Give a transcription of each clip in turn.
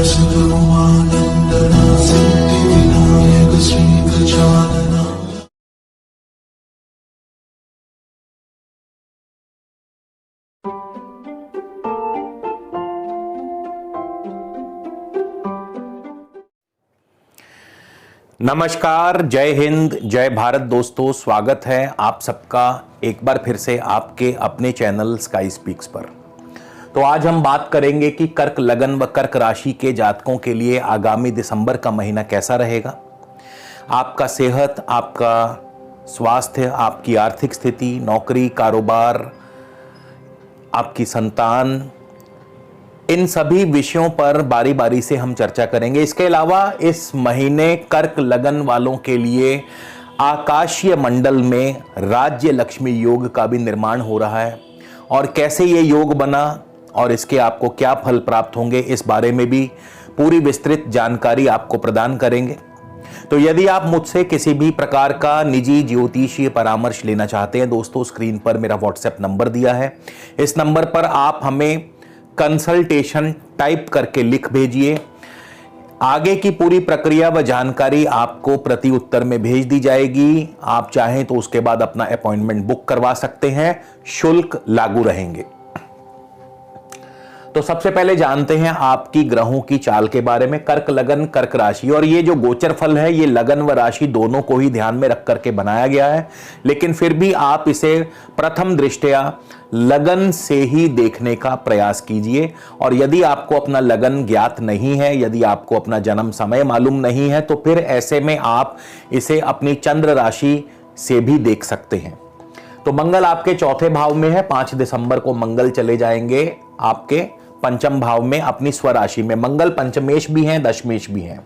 सद्गुरुमानन्दना सिद्धिविनायक श्रीगजानना। नमस्कार, जय हिंद, जय भारत दोस्तों। स्वागत है आप सबका एक बार फिर से आपके अपने चैनल स्काई स्पीक्स पर। तो आज हम बात करेंगे कि कर्क लगन व कर्क राशि के जातकों के लिए आगामी दिसंबर का महीना कैसा रहेगा। आपका सेहत, आपका स्वास्थ्य, आपकी आर्थिक स्थिति, नौकरी, कारोबार, आपकी संतान, इन सभी विषयों पर बारी बारी से हम चर्चा करेंगे। इसके अलावा इस महीने कर्क लगन वालों के लिए आकाशीय मंडल में राज्य लक्ष्मी योग का भी निर्माण हो रहा है और कैसे ये योग बना और इसके आपको क्या फल प्राप्त होंगे, इस बारे में भी पूरी विस्तृत जानकारी आपको प्रदान करेंगे। तो यदि आप मुझसे किसी भी प्रकार का निजी ज्योतिषीय परामर्श लेना चाहते हैं दोस्तों, स्क्रीन पर मेरा व्हाट्सएप नंबर दिया है। इस नंबर पर आप हमें कंसल्टेशन टाइप करके लिख भेजिए। आगे की पूरी प्रक्रिया व जानकारी आपको प्रति उत्तर में भेज दी जाएगी। आप चाहें तो उसके बाद अपना अपॉइंटमेंट बुक करवा सकते हैं, शुल्क लागू रहेंगे। तो सबसे पहले जानते हैं आपकी ग्रहों की चाल के बारे में। कर्क लगन कर्क राशि, और ये जो गोचर फल है ये लगन व राशि दोनों को ही ध्यान में रख करके बनाया गया है, लेकिन फिर भी आप इसे प्रथम दृष्टया लगन से ही देखने का प्रयास कीजिए। और यदि आपको अपना लगन ज्ञात नहीं है, यदि आपको अपना जन्म समय मालूम नहीं है, तो फिर ऐसे में आप इसे अपनी चंद्र राशि से भी देख सकते हैं। तो मंगल आपके चौथे भाव में है। 5 दिसंबर को मंगल चले जाएंगे आपके पंचम भाव में अपनी स्वराशि में। मंगल पंचमेश भी हैं, दशमेश भी हैं।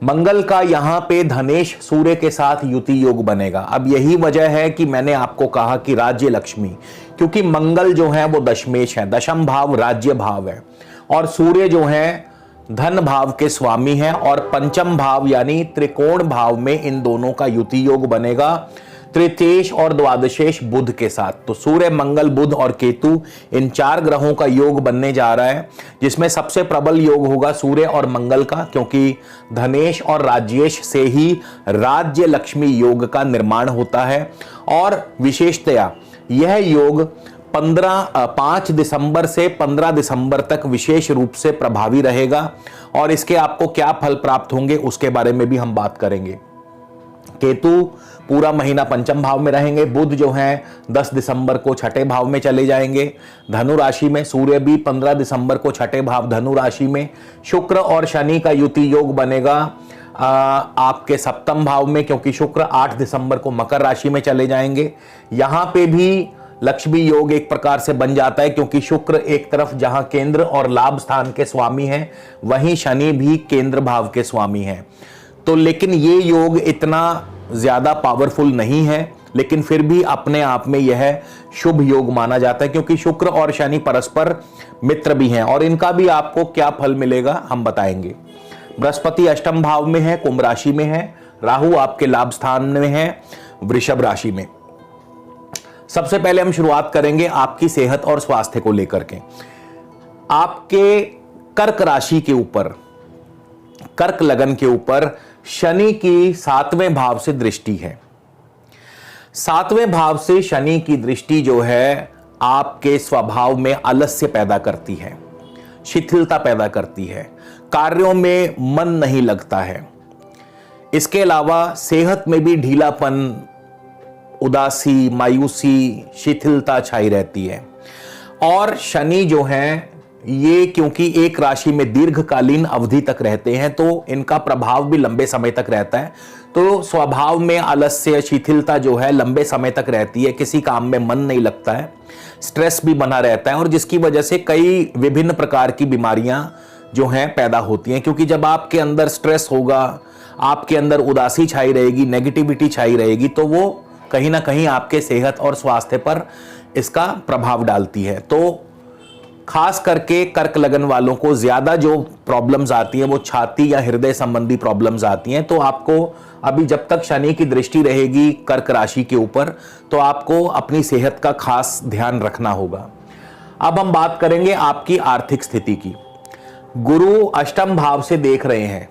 मंगल का यहां पे धनेश सूर्य के साथ युति योग बनेगा। अब यही वजह है कि मैंने आपको कहा कि राज्य लक्ष्मी, क्योंकि मंगल जो है वो दशमेश है, दशम भाव राज्य भाव है, और सूर्य जो है धन भाव के स्वामी हैं, और पंचम भाव यानी त्रिकोण भाव में इन दोनों का युति योग बनेगा तृतीयेश और द्वादशेश बुध के साथ। तो सूर्य, मंगल, बुध और केतु, इन 4 ग्रहों का योग बनने जा रहा है, जिसमें सबसे प्रबल योग होगा सूर्य और मंगल का, क्योंकि धनेश और राज्येश से ही राज्य लक्ष्मी योग का निर्माण होता है। और विशेषतया यह योग 5 दिसंबर से 15 दिसंबर तक विशेष रूप से प्रभावी रहेगा, और इसके आपको क्या फल प्राप्त होंगे उसके बारे में भी हम बात करेंगे। केतु पूरा महीना पंचम भाव में रहेंगे। बुध जो हैं 10 दिसंबर को छठे भाव में चले जाएंगे धनु राशि में। सूर्य भी 15 दिसंबर को छठे भाव धनु राशि में। शुक्र और शनि का युति योग बनेगा आपके सप्तम भाव में, क्योंकि शुक्र 8 दिसंबर को मकर राशि में चले जाएंगे। यहां पे भी लक्ष्मी योग एक प्रकार से बन जाता है, क्योंकि शुक्र एक तरफ जहां केंद्र और लाभ स्थान के स्वामी हैं, वहीं शनि भी केंद्र भाव के स्वामी हैं। तो लेकिन ये योग इतना ज्यादा पावरफुल नहीं है, लेकिन फिर भी अपने आप में यह शुभ योग माना जाता है, क्योंकि शुक्र और शनि परस्पर मित्र भी हैं, और इनका भी आपको क्या फल मिलेगा हम बताएंगे। बृहस्पति अष्टम भाव में है, कुंभ राशि में है। राहु आपके लाभ स्थान में है, वृषभ राशि में। सबसे पहले हम शुरुआत करेंगे आपकी सेहत और स्वास्थ्य को लेकर के। आपके कर्क राशि के ऊपर, कर्क लगन के ऊपर शनि की 7वें भाव से दृष्टि है। 7वें भाव से शनि की दृष्टि जो है आपके स्वभाव में आलस्य पैदा करती है, शिथिलता पैदा करती है, कार्यों में मन नहीं लगता है। इसके अलावा सेहत में भी ढीलापन, उदासी, मायूसी, शिथिलता छाई रहती है। और शनि जो है ये क्योंकि एक राशि में दीर्घकालीन अवधि तक रहते हैं, तो इनका प्रभाव भी लंबे समय तक रहता है। तो स्वभाव में आलस्य, शिथिलता जो है लंबे समय तक रहती है, किसी काम में मन नहीं लगता है, स्ट्रेस भी बना रहता है, और जिसकी वजह से कई विभिन्न प्रकार की बीमारियां जो हैं पैदा होती हैं। क्योंकि जब आपके अंदर स्ट्रेस होगा, आपके अंदर उदासी छाई रहेगी, नेगेटिविटी छाई रहेगी, तो वो कहीं ना कहीं आपके सेहत और स्वास्थ्य पर इसका प्रभाव डालती है। तो खास करके कर्क लगन वालों को ज्यादा जो प्रॉब्लम्स आती हैं वो छाती या हृदय संबंधी प्रॉब्लम्स आती हैं। तो आपको अभी जब तक शनि की दृष्टि रहेगी कर्क राशि के ऊपर, तो आपको अपनी सेहत का खास ध्यान रखना होगा। अब हम बात करेंगे आपकी आर्थिक स्थिति की। गुरु अष्टम भाव से देख रहे हैं,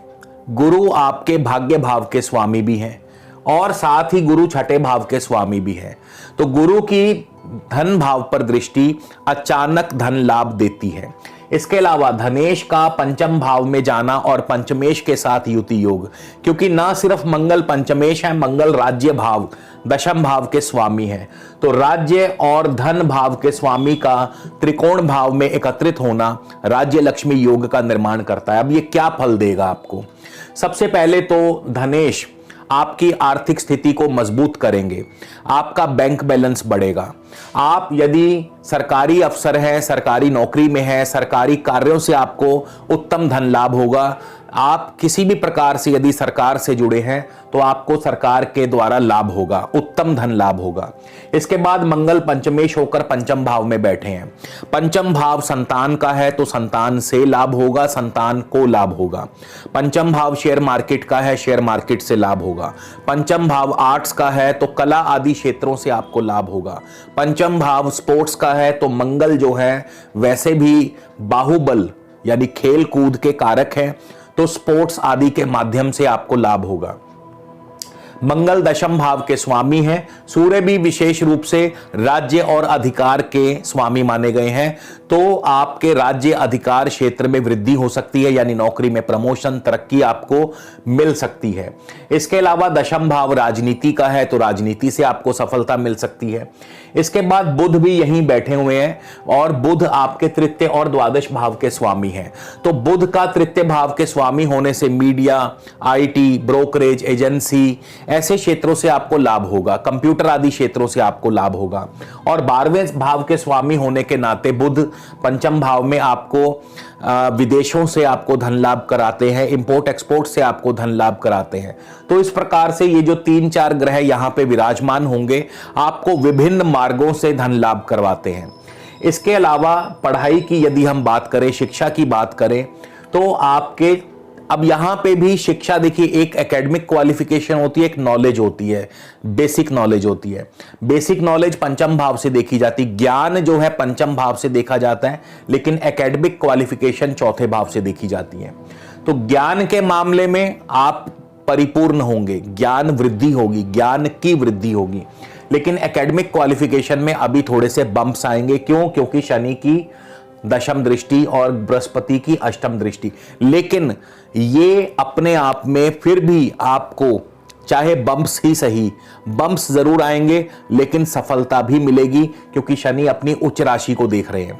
गुरु आपके भाग्य भाव के स्वामी भी हैं और साथ ही गुरु छठे भाव के स्वामी भी हैं। तो गुरु की धन भाव पर दृष्टि अचानक धन लाभ देती है। इसके अलावा धनेश का पंचम भाव में जाना और पंचमेश के साथ युति योग, क्योंकि ना सिर्फ मंगल पंचमेश है, मंगल राज्य भाव दशम भाव के स्वामी है। तो राज्य और धन भाव के स्वामी का त्रिकोण भाव में एकत्रित होना राज्य लक्ष्मी योग का निर्माण करता है। अब ये क्या फल देगा आपको? सबसे पहले तो धनेश आपकी आर्थिक स्थिति को मजबूत करेंगे, आपका बैंक बैलेंस बढ़ेगा। आप यदि सरकारी अफसर हैं, सरकारी नौकरी में हैं, सरकारी कार्यों से आपको उत्तम धन लाभ होगा। आप किसी भी प्रकार से यदि सरकार से जुड़े हैं तो आपको सरकार के द्वारा लाभ होगा, उत्तम धन लाभ होगा। इसके बाद मंगल पंचमेश होकर पंचम भाव में बैठे हैं। पंचम भाव संतान का है तो संतान से लाभ होगा, संतान को लाभ होगा। पंचम भाव शेयर मार्केट का है, शेयर मार्केट से लाभ होगा। पंचम भाव आर्ट्स का है तो कला आदि क्षेत्रों से आपको लाभ होगा। पंचम भाव स्पोर्ट्स का है तो मंगल जो है वैसे भी बाहुबल यानी खेल कूद के कारक है, तो स्पोर्ट्स आदि के माध्यम से आपको लाभ होगा। मंगल दशम भाव के स्वामी हैं। सूर्य भी विशेष रूप से राज्य और अधिकार के स्वामी माने गए हैं, तो आपके राज्य अधिकार क्षेत्र में वृद्धि हो सकती है, यानी नौकरी में प्रमोशन तरक्की आपको मिल सकती है। इसके अलावा दशम भाव राजनीति का है तो राजनीति से आपको सफलता मिल सकती है। इसके बाद बुध भी यहीं बैठे हुए हैं और बुध आपके तृतीय और द्वादश भाव के स्वामी हैं। तो बुध का तृतीय भाव के स्वामी होने से मीडिया, आईटी, ब्रोकरेज, एजेंसी ऐसे क्षेत्रों से आपको लाभ होगा, कंप्यूटर आदि क्षेत्रों से आपको लाभ होगा। और 12वें भाव के स्वामी होने के नाते बुध पंचम भाव में आपको विदेशों से आपको धन लाभ कराते हैं, इंपोर्ट एक्सपोर्ट से आपको धन लाभ कराते हैं। तो इस प्रकार से ये जो 3-4 ग्रह यहां पे विराजमान होंगे आपको विभिन्न मार्गों से धन लाभ करवाते हैं। इसके अलावा पढ़ाई की यदि हम बात करें, शिक्षा की बात करें, तो आपके अब यहां पे भी शिक्षा देखिए, एक एकेडमिक क्वालिफिकेशन होती है, एक नॉलेज होती है, बेसिक नॉलेज होती है। बेसिक नॉलेज पंचम भाव से देखी जाती, ज्ञान जो है पंचम भाव से देखा जाता है, लेकिन एकेडमिक क्वालिफिकेशन चौथे भाव से देखी जाती है। तो ज्ञान के मामले में आप परिपूर्ण होंगे, ज्ञान वृद्धि होगी, ज्ञान की वृद्धि होगी। लेकिन एकेडमिक क्वालिफिकेशन में अभी थोड़े से बम्प्स आएंगे। क्यों? क्योंकि शनि की दशम दृष्टि और बृहस्पति की अष्टम दृष्टि। लेकिन ये अपने आप में फिर भी आपको चाहे बम्प्स ही सही, बम्प्स जरूर आएंगे, लेकिन सफलता भी मिलेगी, क्योंकि शनि अपनी उच्च राशि को देख रहे हैं।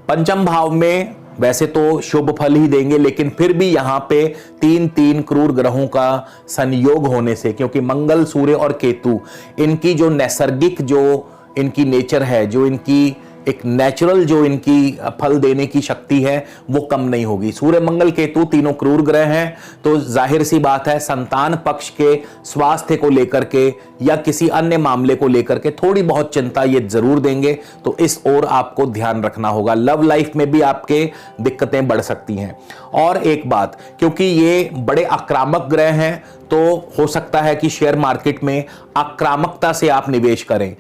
पंचम भाव में वैसे तो शुभ फल ही देंगे, लेकिन फिर भी यहां पे 3-3 क्रूर ग्रहों का संयोग होने से, क्योंकि मंगल, सूर्य और केतु, इनकी जो नैसर्गिक जो इनकी नेचर है, जो इनकी एक नेचुरल जो इनकी फल देने की शक्ति है, वो कम नहीं होगी। सूर्य, मंगल, केतु तीनों क्रूर ग्रह हैं, तो जाहिर सी बात है संतान पक्ष के स्वास्थ्य को लेकर के या किसी अन्य मामले को लेकर के थोड़ी बहुत चिंता ये जरूर देंगे। तो इस ओर आपको ध्यान रखना होगा। लव लाइफ में भी आपके दिक्कतें बढ़ सकती हैं। और एक बात, क्योंकि ये बड़े आक्रामक ग्रह हैं, तो हो सकता है कि शेयर मार्केट में आक्रामकता से आप निवेश करें।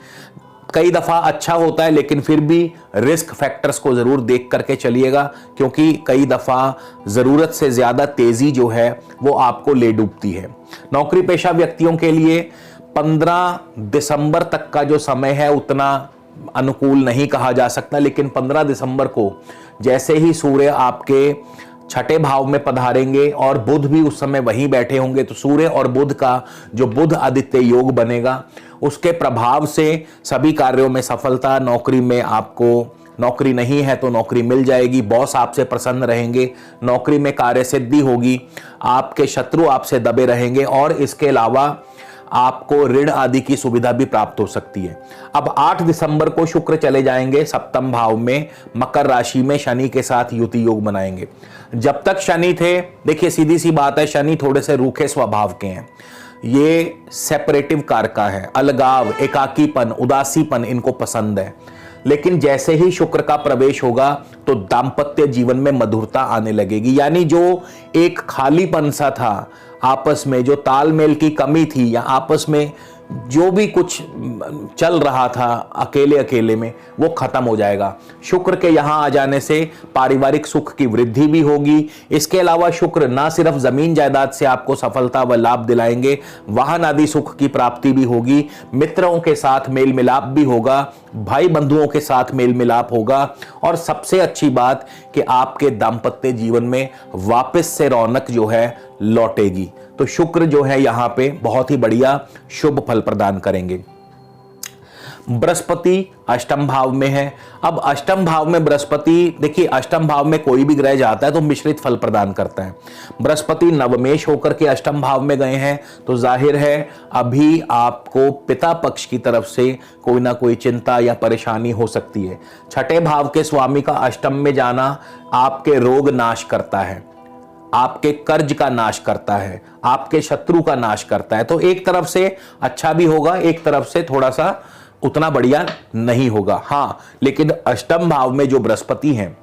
कई दफा अच्छा होता है, लेकिन फिर भी रिस्क फैक्टर्स को जरूर देख करके चलिएगा, क्योंकि कई दफा जरूरत से ज्यादा तेजी जो है वो आपको ले डूबती है। नौकरी पेशा व्यक्तियों के लिए 15 दिसंबर तक का जो समय है उतना अनुकूल नहीं कहा जा सकता, लेकिन 15 दिसंबर को जैसे ही सूर्य आपके छठे भाव में पधारेंगे और बुध भी उस समय वहीं बैठे होंगे, तो सूर्य और बुध का जो बुध आदित्य योग बनेगा, उसके प्रभाव से सभी कार्यों में सफलता, नौकरी में आपको, नौकरी नहीं है तो नौकरी मिल जाएगी, बॉस आपसे प्रसन्न रहेंगे, नौकरी में कार्य सिद्धि होगी, आपके शत्रु आपसे दबे रहेंगे, और इसके अलावा आपको ऋण आदि की सुविधा भी प्राप्त हो सकती है। अब 8 दिसंबर को शुक्र चले जाएंगे सप्तम भाव में, मकर राशि में शनि के साथ युति योग बनाएंगे। जब तक शनि थे, देखिए सीधी सी बात है, शनि थोड़े से रूखे स्वभाव के हैं, ये सेपरेटिव कारका है, अलगाव, एकाकीपन, उदासीपन इनको पसंद है। लेकिन जैसे ही शुक्र का प्रवेश होगा तो दाम्पत्य जीवन में मधुरता आने लगेगी, यानी जो एक खालीपन सा था, आपस में जो तालमेल की कमी थी या आपस में जो भी कुछ चल रहा था अकेले अकेले में वो खत्म हो जाएगा। शुक्र के यहां आ जाने से पारिवारिक सुख की वृद्धि भी होगी। इसके अलावा शुक्र ना सिर्फ जमीन जायदाद से आपको सफलता व लाभ दिलाएंगे, वाहन आदि सुख की प्राप्ति भी होगी, मित्रों के साथ मेल मिलाप भी होगा, भाई बंधुओं के साथ मेल मिलाप होगा, और सबसे अच्छी बात कि आपके दाम्पत्य जीवन में वापस से रौनक जो है लौटेगी। तो शुक्र जो है यहां पे बहुत ही बढ़िया शुभ फल प्रदान करेंगे। बृहस्पति अष्टम भाव में है। अब अष्टम भाव में बृहस्पति, देखिए अष्टम भाव में कोई भी ग्रह जाता है तो मिश्रित फल प्रदान करता है। बृहस्पति नवमेश होकर के अष्टम भाव में गए हैं तो जाहिर है अभी आपको पिता पक्ष की तरफ से कोई ना कोई चिंता या परेशानी हो सकती है। छठे भाव के स्वामी का अष्टम में जाना आपके रोग नाश करता है, आपके कर्ज का नाश करता है, आपके शत्रु का नाश करता है। तो एक तरफ से अच्छा भी होगा, एक तरफ से थोड़ा सा उतना बढ़िया नहीं होगा। हां, लेकिन अष्टम भाव में जो बृहस्पति हैं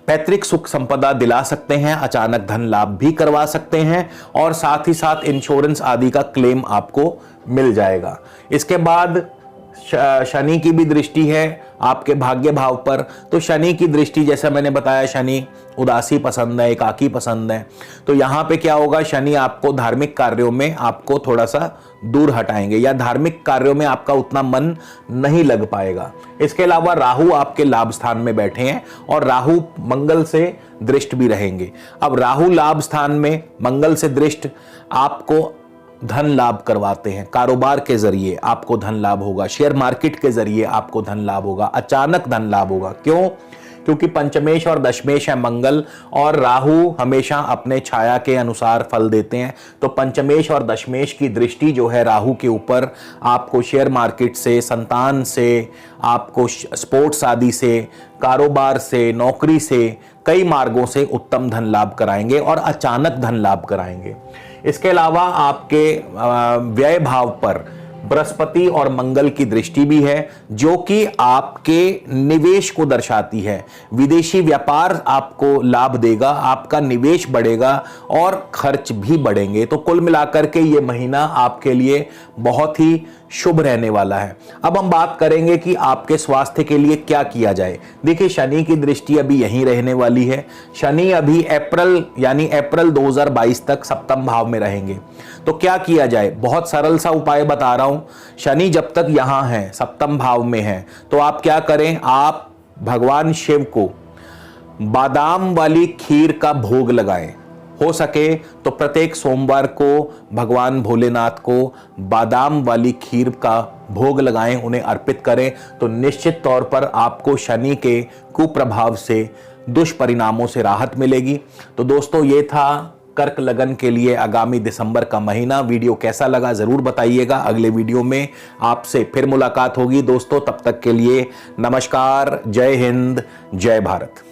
पैतृक सुख संपदा दिला सकते हैं, अचानक धन लाभ भी करवा सकते हैं, और साथ ही साथ इंश्योरेंस आदि का क्लेम आपको मिल जाएगा। इसके बाद शनि की भी दृष्टि है आपके भाग्य भाव पर। तो शनि की दृष्टि, जैसा मैंने बताया, शनि उदासी पसंद है, एकाकी पसंद है। तो यहां पे क्या होगा, शनि आपको धार्मिक कार्यों में आपको थोड़ा सा दूर हटाएंगे या धार्मिक कार्यों में आपका उतना मन नहीं लग पाएगा। इसके अलावा राहु आपके लाभ स्थान में बैठे हैं और राहु मंगल से दृष्ट भी रहेंगे। अब राहु लाभ स्थान में मंगल से दृष्ट आपको धन लाभ करवाते हैं, कारोबार के जरिए आपको धन लाभ होगा, शेयर मार्केट के जरिए आपको धन लाभ होगा, अचानक धन लाभ होगा। क्यों? क्योंकि पंचमेश और दशमेश है मंगल, और राहु हमेशा अपने छाया के अनुसार फल देते हैं। तो पंचमेश और दशमेश की दृष्टि जो है राहु के ऊपर आपको शेयर मार्केट से, संतान से, आपको स्पोर्ट्स आदि से, कारोबार से, नौकरी से, कई मार्गों से उत्तम धन लाभ कराएंगे और अचानक धन लाभ कराएंगे। इसके अलावा आपके व्यय भाव पर बृहस्पति और मंगल की दृष्टि भी है, जो कि आपके निवेश को दर्शाती है। विदेशी व्यापार आपको लाभ देगा, आपका निवेश बढ़ेगा और खर्च भी बढ़ेंगे। तो कुल मिलाकर के ये महीना आपके लिए बहुत ही शुभ रहने वाला है। अब हम बात करेंगे कि आपके स्वास्थ्य के लिए क्या किया जाए। देखिए, शनि की दृष्टि अभी यहीं रहने वाली है। शनि अभी अप्रैल 2022 तक सप्तम भाव में रहेंगे। तो क्या किया जाए? बहुत सरल सा उपाय बता रहा हूं। शनि जब तक यहां है, सप्तम भाव में है, तो आप क्या करें, आप भगवान शिव को बादाम वाली खीर का भोग लगाएं। हो सके तो प्रत्येक सोमवार को भगवान भोलेनाथ को बादाम वाली खीर का भोग लगाएं, उन्हें अर्पित करें। तो निश्चित तौर पर आपको शनि के कुप्रभाव से, दुष्परिणामों से राहत मिलेगी। तो दोस्तों, ये था कर्क लगन के लिए आगामी दिसंबर का महीना। वीडियो कैसा लगा जरूर बताइएगा। अगले वीडियो में आपसे फिर मुलाकात होगी दोस्तों। तब तक के लिए नमस्कार, जय हिंद, जय भारत।